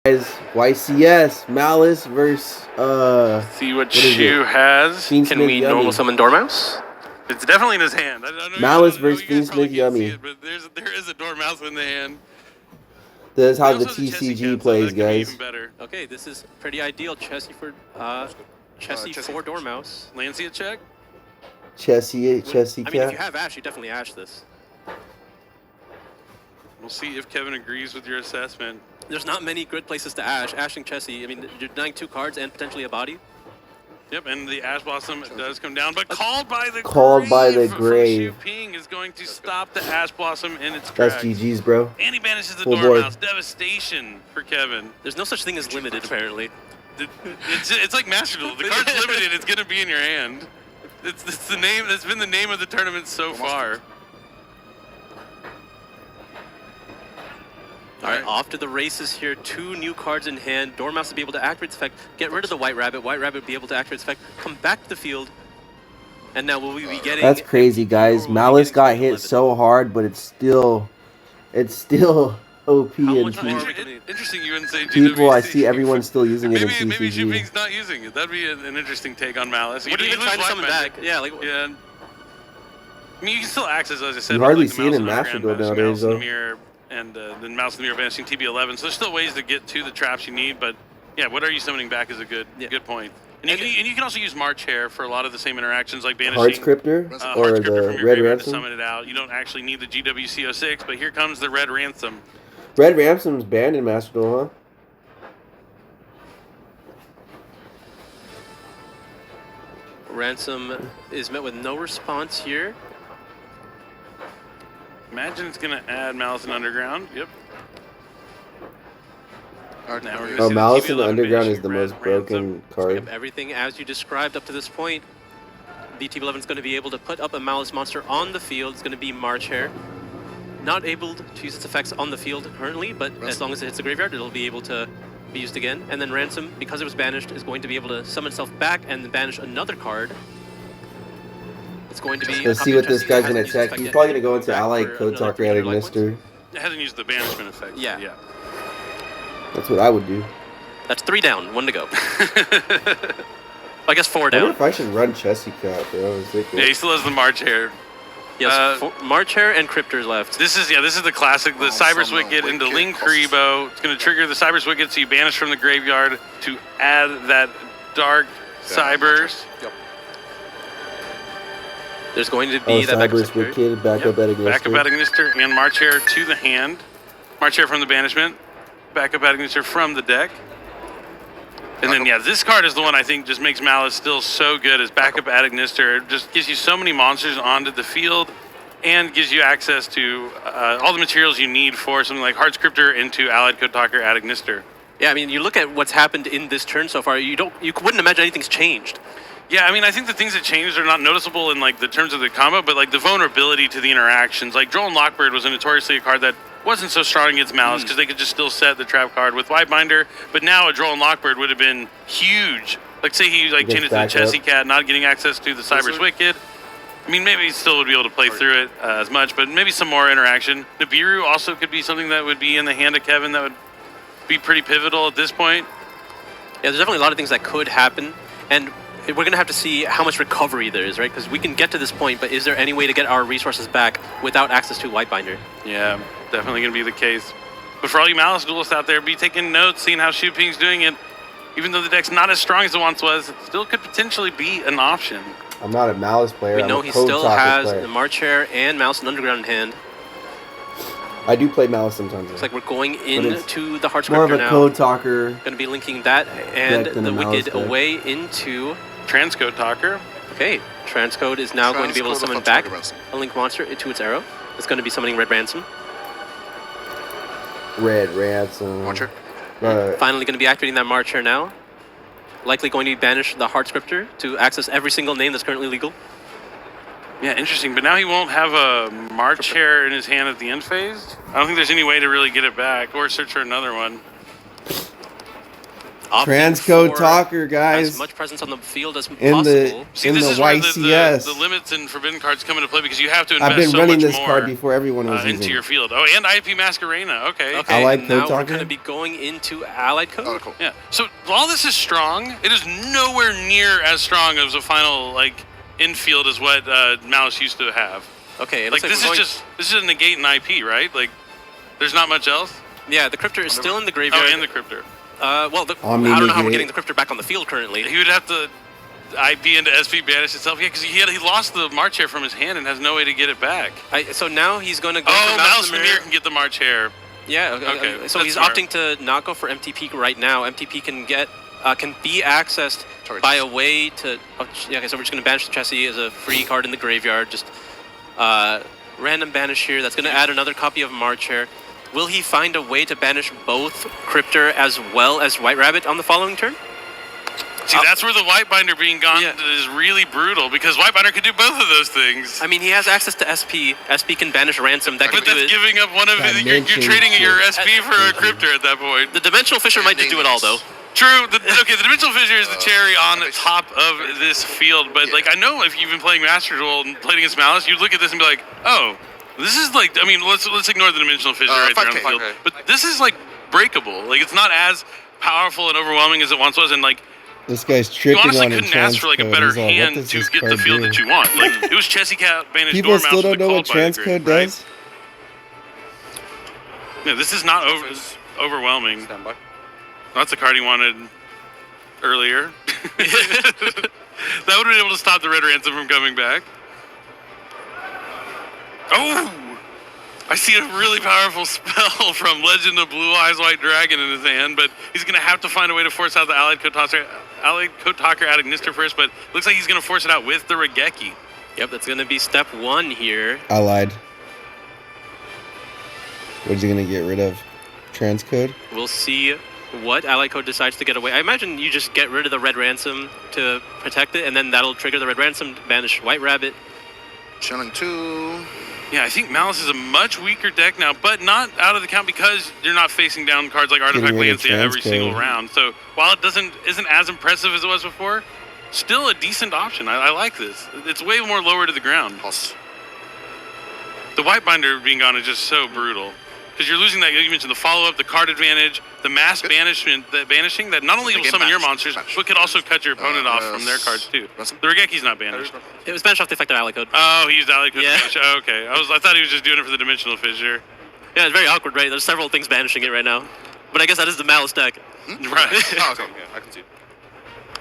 Guys, YCS, Malice versus See what Shu has. Fiend Can Smith we Yummy. normal summon Dormouse? It's definitely in his hand. I don't know, Malice I know versus you guys Fiend probably Smith can't see Yummy. it, but there is a Dormouse in the hand. This is how He the also has a Chessie TCG cat, plays, so that could be guys. even better. Okay, this is pretty ideal. Chessie for Dormouse. Lancia check. Chessie I mean, if you cat. have Ash, you definitely Ash this. We'll see if Kevin agrees with your assessment. There's not many good places to Ash. Ashing Chessie, I mean, you're denying 2 cards and potentially a body. Yep, and the Ash Blossom does come down, but called by the grave. Shu Ping is going to stop the Ash Blossom in its That's tracks. GG's, bro. And he banishes the Full Dormouse. board. Devastation for Kevin. There's no such thing as limited, apparently. It's like Master Duel. The card's limited. It's gonna be in your hand. It's the name. That's been the name of the tournament so far. All right, off to the races here. 2 new cards in hand. Dormouse will be able to activate its effect. Get rid of the White Rabbit. White Rabbit will be able to activate its effect. Come back to the field. And now will we be getting... That's crazy, guys. Malice got hit so hard, but it's still OP and Interesting you wouldn't say GWC. people. I see everyone's still using it in Maybe Shu TCG. Ping's not using it. That'd be an interesting take on Malice. What are you even trying to summon back? Yeah, like... Yeah. I mean, you can still access, as I said. You hardly like see it in Master Duel nowadays, though. And then Mouse in the Mirror banishing TB11. So there's still ways to get to the traps you need, but yeah, what are you summoning back is a good point. And you can also use March Hair for a lot of the same interactions, like banishing Heart Scripter or Heart Scripter the from your Red graveyard Ransom. to summon it out. You don't actually need the GWC06, but here comes the Red Ransom. Red Ransom's banned in Master Duel, huh? Ransom is met with no response here. Imagine it's going to add Malice in Underground. Yep. Malice in the Underground is the most broken card. Yep, everything as you described up to this point. BT11 is going to be able to put up a Malice monster on the field. It's going to be March Hair. Not able to use its effects on the field currently, but as long as it hits the graveyard, it'll be able to be used again. And then Ransom, because it was banished, is going to be able to summon itself back and then banish another card. It's going to be... Let's see what this guy's going to check. He's probably going to go into Allied Code Talker and Ignister. It hasn't used the banishment effect. Yeah. That's what I would do. That's 3 down, 1 to go. I guess 4 down. I wonder if I should run Chessie Cat, bro. Yeah, he still has the March Hair. Yes, March Hair and Cryptor's left. This is the classic, the Cyber's Wicked into Link Karibo. It's going to trigger the Cyber's Wicked, so you banish from the graveyard to add that Dark Cybers. Yep. There's going to be that Cyber's Wicked, backup at Ignister. Backup at Ignister and March Hair to the hand. March Hair from the banishment. Backup at Ignister from the deck. And then, yeah, this card is the one I think just makes Malice still so good as backup at Ignister. It just gives you so many monsters onto the field and gives you access to all the materials you need for something like Heart Scripter into Allied Code Talker at Ignister. Yeah, I mean, you look at what's happened in this turn so far, you wouldn't imagine anything's changed. Yeah, I mean, I think the things that changed are not noticeable in like the terms of the combo, but like the vulnerability to the interactions. Like Droll and Lockbird was notoriously a card that wasn't so strong against Malice because they could just still set the trap card with Whitebinder, but now a Droll and Lockbird would have been huge. Like say he like changed it to the Chessie Cat, not getting access to the Cyber's Wicked. I mean, maybe he still would be able to play through it as much, but maybe some more interaction. Nibiru also could be something that would be in the hand of Kevin that would be pretty pivotal at this point. Yeah, there's definitely a lot of things that could happen, and we're going to have to see how much recovery there is, right? Because we can get to this point, but is there any way to get our resources back without access to Whitebinder? Yeah, definitely going to be the case. But for all you Malice duelists out there, be taking notes, seeing how Shu Ping's doing it. Even though the deck's not as strong as it once was, it still could potentially be an option. I'm not a Malice player. We know he still has the March Hair and Malice and Underground in hand. I do play Malice sometimes. It's like we're going into the Heart Scripter now. More of a now. Code Talker. Going to be linking that and the Wicked away into Transcode Talker. Okay, Transcode is now going to be able to summon back a Link monster into its arrow. It's going to be summoning Red Ransom. Red Ransom. Launcher. Finally going to be activating that March Hair now. Likely going to banish the Heart Scripter to access every single name that's currently legal. Yeah, interesting. But now he won't have a March Hair in his hand at the end phase. I don't think there's any way to really get it back or search for another one. opting Transcode for talker, guys. as much presence on the field as In possible. the See, in this the is where YCS. the limits and forbidden cards come into play because you have to I've invest been so running much this more card before everyone was into using your it. field. Oh, and IP Masquerena. Okay. Okay, Allied and Code now we're Talker? going to be going into Allied Code. Oh, cool. Yeah. So while this is strong, it is nowhere near as strong as a final like infield as what Malice used to have. Okay, it Like looks this we're is going- just a negate and IP, right? Like there's not much else. Yeah, the Cryptor is still in the Oh, graveyard. and the Cryptor. Well, I Omni don't know how we're negate. getting the Cryptor back on the field currently. He would have to IP into SP banish itself. Yeah, because he lost the March Hare from his hand and has no way to get it back. So now he's going to go Oh, for Mouse Mouse Lemire can get the March Hare. Yeah, Okay, so that's he's smart. opting to not go for MTP right now. MTP can be accessed Torch. by a way to. Oh, yeah, okay, so we're just going to banish the Chessie as a free card in the graveyard. Just random banish here. That's going to add another copy of March Hare. Will he find a way to banish both Cryptor as well as White Rabbit on the following turn? See, that's where the Whitebinder being gone Yeah. is really brutal because Whitebinder could do both of those things. I mean, he has access to SP. SP can banish Ransom. That But can do that's it. giving up one of That you're mentions trading it. your SP for a Cryptor at that point. The Dimensional Fisher might just do it all, though. True. The Dimensional Fissure is the cherry on top of this field, but like I know if you've been playing Master Duel and played against Malice, you'd look at this and be like, oh, this is like. I mean, let's ignore the Dimensional Fissure right there on the 5K. field, but this is like breakable. Like it's not as powerful and overwhelming as it once was, and like. This guy's You tripping honestly on a couldn't ask for like a transcode. better He's all, what hand does to this get the card field do? that you want. Like it was Chessie Cat, Banished People Dormouse still with don't the know what Called by the transcode Grave, right? does. Yeah, this is not overwhelming. Stand by. That's the card he wanted earlier. That would have been able to stop the Red Ransom from coming back. Oh! I see a really powerful spell from Legend of Blue Eyes White Dragon in his hand, but he's going to have to find a way to force out the Allied Code Talker out Ignister first, but looks like he's going to force it out with the Regeki. Yep, that's going to be step one here. I lied. What is he gonna get rid of? Transcode? We'll see what Allied Code decides to get away. I imagine you just get rid of the Red Ransom to protect it, and then that'll trigger the Red Ransom, banish White Rabbit. Chilling 2. Yeah, I think Malice is a much weaker deck now, but not out of the count because you're not facing down cards like Artifact Getting rid of Lancia every Transcode. single round. So while it isn't as impressive as it was before, still a decent option. I like this. It's way more lower to the ground. Pulse. The Whitebinder being gone is just so brutal. Because you're losing that, you mentioned the follow-up, the card advantage, the mass banishment, that banishing that not only will Again, summon your banish, monsters, banish. but could also cut your opponent off from their yes. cards too. Ransom. The Regeki's not banished. It was banished off the effect of Allied Code. Oh, he used Allied Code to Yeah. banish. Oh, okay. I thought he was just doing it for the Dimensional Fissure. Yeah, it's very awkward, right? There's several things banishing it right now. But I guess that is the Malice deck. Right. Oh, okay. Yeah, I can see.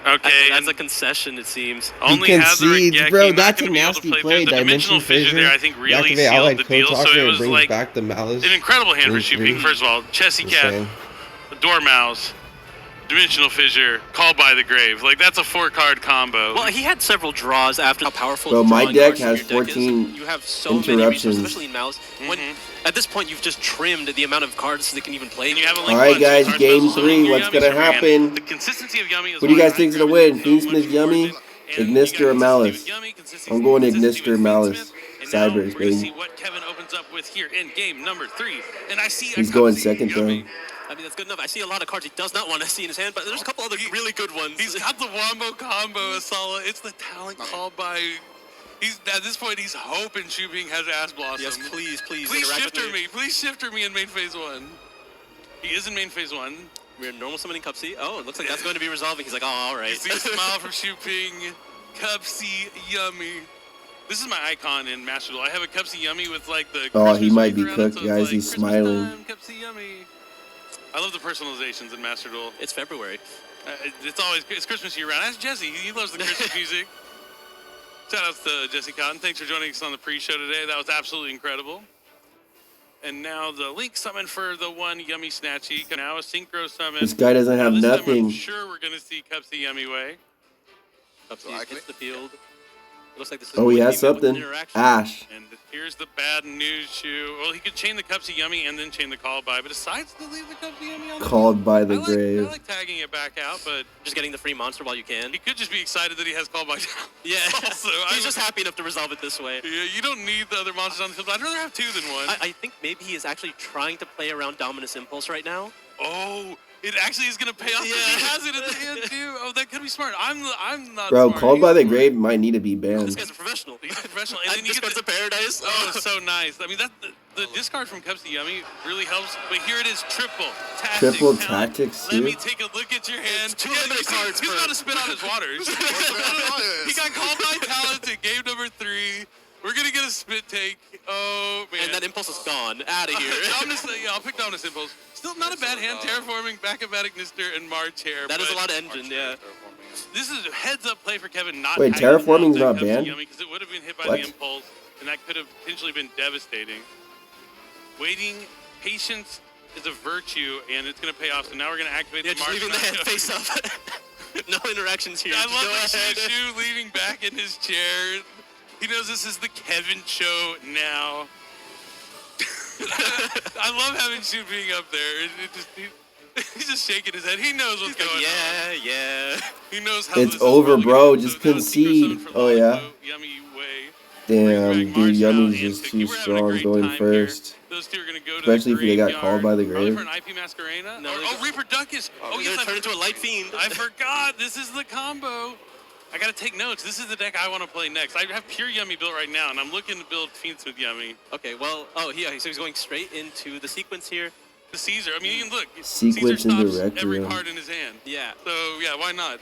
Okay. That's and a concession, it seems. only has the concedes, Regeki, bro, not that's gonna a be able to nasty play play. through. The Dimensional Fissure there, I think, really Deactivate sealed Allied the Code deal. So Talker it and was brings like back the Malice. an incredible hand for Three, Shuping. First of all, Chessie Just Cat, saying. the Dormouse, Dimensional Fissure, Called by the Grave. Like, that's a 4-card combo. Well, he had several draws after how powerful Bro, my drawing deck cards from has your deck is. 14 You have so many resources, interruptions. especially in Malice. When at this point you've just trimmed the amount of cards that can even play. And you have a All link right, button, so guys, cards game also summon 3, your what's Yummies gonna from your hand. happen? The consistency of Yummy is What do you why guys think's gonna Rabbit win? is Fiend so Smith, much Yummy? more and you Ignister got or Malice? consistency with Yummy, consistency I'm going with Ignister, Fiend Malice. Smith. And now Cybers, we're gonna baby. see what Kevin opens up with here in game number 3. And I see He's going second, Yummy. though. I mean, that's good enough. I see a lot of cards he does not want to see in his hand, but there's a couple other really good ones. He's got the Wombo combo, Asala. It's the talent called by. He's at this point. He's hoping Shubing has Ass Blossom. Yes, please, please. Please interact shifter with me. Please shifter me in main phase 1. He is in main phase 1. We're normal summoning Cupsy. Oh, it looks like that's going to be resolving. He's like, oh, all right. You see a smile from Shuping. Cupsy Yummy. This is my icon in Master Duel. I have a Cupsy Yummy with like the. Oh, he Christmas might be wreath around it, cooked, so it's guys. like, He's Christmas smiling. time, Cupsy Yummy. I love the personalizations in Master Duel. It's February. It's Christmas year round. Ask Jesse. He loves the Christmas music. Shout outs to Jesse Cotton. Thanks for joining us on the pre-show today. That was absolutely incredible. And now the Link summon for the one Yummy Snatchy. Now a Synchro summon. This guy doesn't have Now this time nothing. I'm sure we're going to see Cupsy Yummy way. Cupsy Likely. hits the field. It looks like this is Oh, he going has to be something. an interaction. Ash. And here's the bad news, Shu. Well, he could chain the Cupsy Yummy and then chain the Call by, but decides to leave the Cupsy Yummy on the Called by the I grave. like tagging it back out, but Just getting the free monster while you can. he could just be excited that he has Call by now. Yeah. Also, He's just happy enough to resolve it this way. Yeah, you don't need the other monsters on the field. I'd rather have 2 than 1. I think maybe he is actually trying to play around Dominus Impulse right now. Oh, It actually is gonna pay off. Yeah. He has it at the end too. Oh, that could be smart. I'm not. Bro, smart. Called by the He's Grave might need to be This banned. guy's a professional. He's a professional. And then you This get goes to paradise. Oh, so nice. I mean, that the discard from Cubsy Yummy really helps. But here it is, triple tactics. Triple talent. tactics, Let me too? take a look at your hand. Two Yeah, limited you see, cards He's for- about to spit out his waters. He got called by talent in game number 3. We're gonna get a spit take. Oh man. And that impulse is gone. Out of here. I'll pick Dominus Impulse. Still not a bad hand. Terraforming, Back-O-Matic Nister, and March Hair. That is a but lot of engine, yeah. This is a heads-up play for Kevin. Not Wait, tagging Terraforming's the not Cubsy banned? Yummy, because it would have been hit by What? the Impulse, and that could have potentially been devastating. Waiting, patience is a virtue, and it's going to pay off. So now we're going to activate Yeah, the just March. leaving the head face up. No interactions here. I Just love go the ahead. Shoo leaning back in his chair. He knows this is the Kevin show now. I love having Shoo being up there. He's just shaking his head. He knows what's going on. Yeah. He knows how It's this is over, rolling bro. out. Just So now Synchro concede. Summon for Oh, Lollipop, yeah. Yummy way. Damn, dude, Yummy's just Antic. too We're having a strong great going time first. here. Those two are gonna go to Especially the if they got graveyard. called by the Probably grave. for an IP Masquerena. No, Oh, Reaper Duckus. Oh, You're yes, gonna turn into a light fiend. I forgot. This is the combo. I gotta take notes. This is the deck I want to play next. I have pure Yummy built right now, and I'm looking to build Fiend Smith Yummy. Okay, well, so he's going straight into the sequence here. The Caesar. I mean, you can look. Sequence Caesar into stops every Requiem. card in his hand. Yeah. So yeah, why not?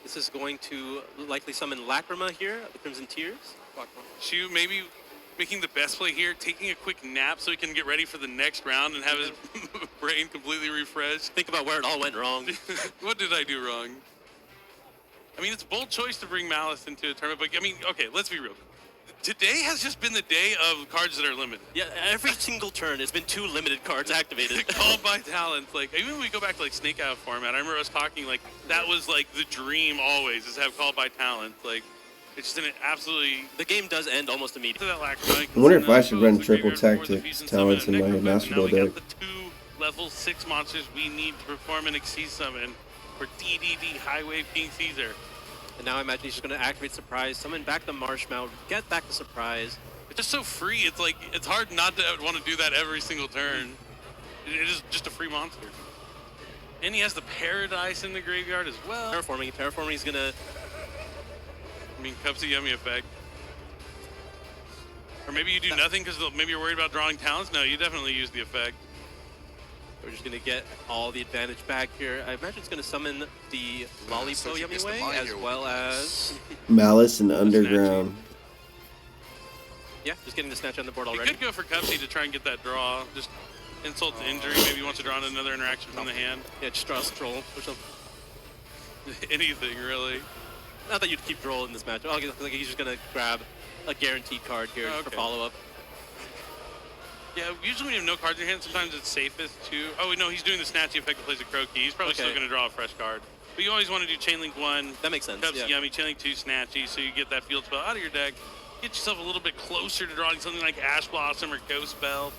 This is going to likely summon Lacrima here, the Crimson Tears. Shu maybe making the best play here, taking a quick nap so he can get ready for the next round and have his brain completely refreshed. Think about where it all went wrong. What did I do wrong? I mean, it's a bold choice to bring Malice into a tournament, but I mean, okay, let's be real. Today has just been the day of cards that are limited. Yeah, every single turn, it's been 2 limited cards activated. Called by talent. Like, even when we go back to like Snake Out format, I remember us talking like that was like the dream always is have called by talent. Like, it's just an absolutely. The game does end almost To immediately. that Lacrima, I wonder if I should goes run to the triple graveyard for the tactics Fusion talents Summon in and my Necrophage. Master Now we Duel got deck. the 2 level 6 monsters we need to perform an Exceed Summon for DDD High Wave King Caesar. And now I imagine he's just going to activate Surprise, summon back the Marshmallow, get back the Surprise. It's just so free. It's like it's hard not to want to do that every single turn. It is just a free monster. And he has the Paradise in the graveyard as well. Terraforming is going to... I mean, Cubsy Yummy effect. Or maybe you do nothing because maybe you're worried about drawing talents. No, you definitely use the effect. We're just going to get all the advantage back here. I imagine it's going to summon the Lollipop so she Yummy gets the Way, buy as here well with as... Malice and Underground. Yeah, just getting the Snatch on the board You already. could go for Cubsy to try and get that draw. Just insult to injury. Maybe he wants to draw another interaction from the hand. Yeah, just draw a Stroll or something. Anything, really. Not that you'd keep Droll in this match. Oh, like he's just going to grab a guaranteed card here Oh, for okay. follow-up. Yeah, usually when you have no cards in your hand, sometimes it's safest to... Oh, no, he's doing the Snatchy effect that plays a Croaky. He's probably still Okay. going to draw a fresh card. But you always want to do Chainlink 1, That makes sense, Cubsy yeah. Yummy, Chainlink 2, Snatchy, so you get that field spell out of your deck. Get yourself a little bit closer to drawing something like Ash Blossom or Ghost Bell.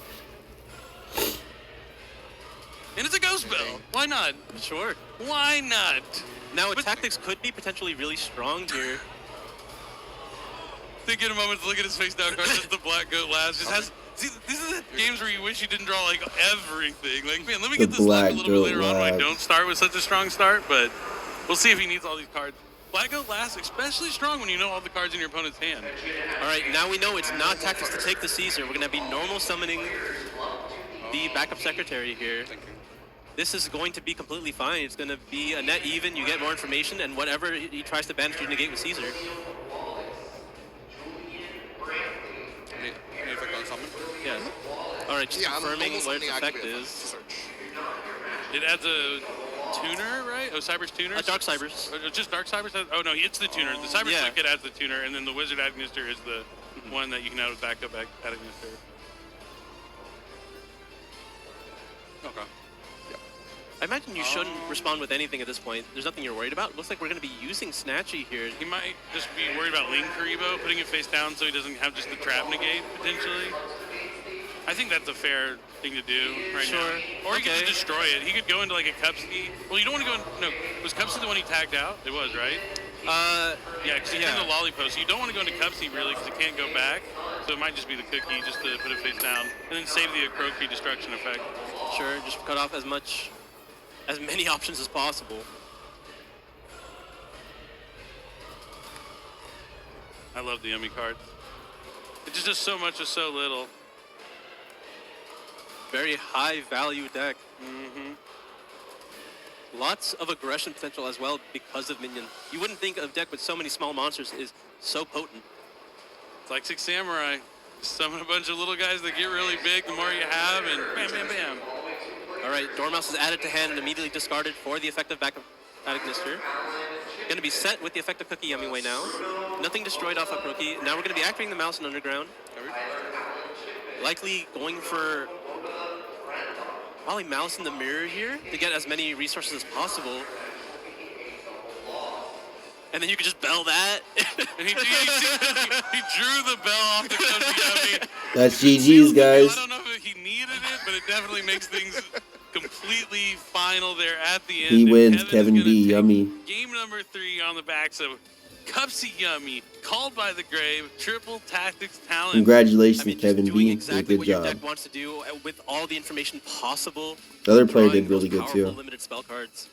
And it's a Ghost Bell. Why not? Sure. Why not? Now, But- Tactics could be potentially really strong here. Think in a moment to look at his face down card, just the Black Goat last. Just has... See, these are the games where you wish you didn't draw, like, everything. Like, man, let me The get this luck a Black little bit Goat later on when I last. don't start with such a strong start, but we'll see if he needs all these cards. Black Goat last, especially strong when you know all the cards in your opponent's hand. All right, now we know it's not Tactics to take the Caesar. We're going to be normal summoning the backup secretary here. This is going to be completely fine. It's going to be a net even. You get more information, and whatever he tries to banish, you negate with Caesar. Any effect on summon? Yeah. All right, just Yeah, I'm confirming almost what its summoning effect activate is. Search. It adds a tuner, right? Oh, Cyber's tuner? Dark Cybers. Just Dark Cybers? Oh, no, it's the tuner. The Cyber Yeah. Kit adds the tuner, and then the Wizard Agnister is the one that you can add with backup Agnister. Okay. I imagine you shouldn't respond with anything at this point. There's nothing you're worried about. Looks like we're going to be using Snatchy here. He might just be worried about Link Karibo, putting it face down so he doesn't have just the trap negate, potentially. I think that's a fair thing to do right Sure. now. Or he could Okay. just destroy it. He could go into like a Cubsy. Well, you don't want to go in... No, was Cubsy the one he tagged out? It was, right? Yeah, because he yeah. turned the Lollipop, so you don't want to go into Cubsy really because it can't go back. So it might just be the cookie just to put it face down. And then save the Croaky destruction effect. Sure, just cut off as many options as possible. I love the Yummy cards. It's just so much with so little. Very high value deck. Mm-hmm. Lots of aggression potential as well because of minion. You wouldn't think a deck with so many small monsters is so potent. It's like Six Samurai. Summon a bunch of little guys that get really big the more you have, and bam, bam, bam. All right, Dormouse is added to hand and immediately discarded for the effect of backup Ignister. Going to be set with the effect of Cookie Yummy Way now. Nothing destroyed off of Cookie. Now we're going to be activating the Mouse in Underground. Likely going for probably Mouse in the Mirror here to get as many resources as possible. And then you could just bell that. And he drew the bell off the Cookie Yummy. That's GG's, guys. I don't know if he needed it, but it definitely makes things completely final there at the end. He And wins, Kevin's Kevin gonna B. take Yummy. Game number 3 on the backs of Cupsy Yummy, Called by the Grave, Triple Tactics Talent. Congratulations, I mean, Kevin just doing B. exactly Did a what good your job. deck wants to do with all the information possible. The other player Drawing did really those good powerful too. limited spell cards.